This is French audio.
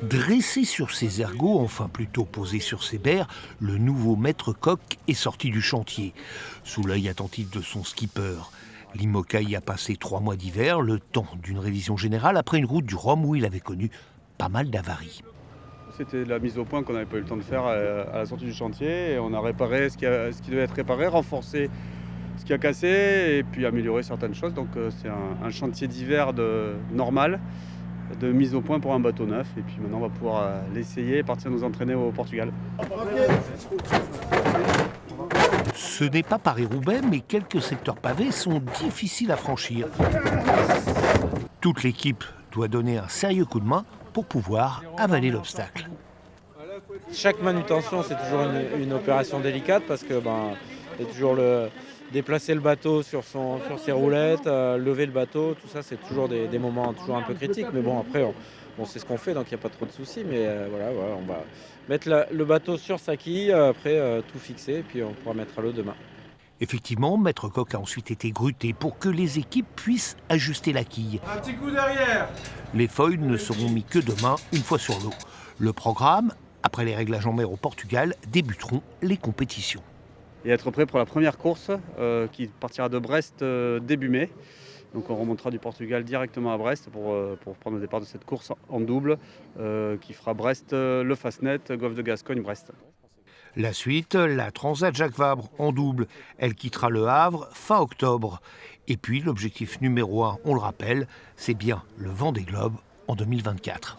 Dressé sur ses ergots, enfin plutôt posé sur ses berres, le nouveau maître coq est sorti du chantier. Sous l'œil attentif de son skipper, l'IMOCA y a passé 3 mois d'hiver, le temps d'une révision générale après une route du Rhum où il avait connu pas mal d'avaries. C'était la mise au point qu'on n'avait pas eu le temps de faire à la sortie du chantier. Et on a réparé ce qui devait être réparé, renforcé ce qui a cassé et puis amélioré certaines choses. Donc c'est un chantier d'hiver normal, de mise au point pour un bateau neuf. Et puis maintenant on va pouvoir l'essayer et partir nous entraîner au Portugal. Ce n'est pas Paris-Roubaix, mais quelques secteurs pavés sont difficiles à franchir. Toute l'équipe doit donner un sérieux coup de main pour pouvoir avaler l'obstacle. Chaque manutention, c'est toujours une opération délicate parce que il y a toujours déplacer le bateau sur ses roulettes, lever le bateau, tout ça, c'est toujours des moments toujours un peu critiques. Mais bon, après, on sait ce qu'on fait, donc il n'y a pas trop de soucis. Mais voilà, on va mettre le bateau sur sa quille, après tout fixer, et puis on pourra mettre à l'eau demain. Effectivement, Maître Coq a ensuite été gruté pour que les équipes puissent ajuster la quille. Un petit coup derrière. Les foils ne seront mis que demain, une fois sur l'eau. Le programme, après les réglages en mer au Portugal, débuteront les compétitions. Et être prêt pour la première course qui partira de Brest début mai. Donc on remontera du Portugal directement à Brest pour prendre le départ de cette course en double qui fera Brest, le Fastnet, Golfe de Gascogne, Brest. La suite, la Transat Jacques Vabre en double. Elle quittera le Havre fin octobre. Et puis l'objectif numéro 1, on le rappelle, c'est bien le Vendée Globe en 2024.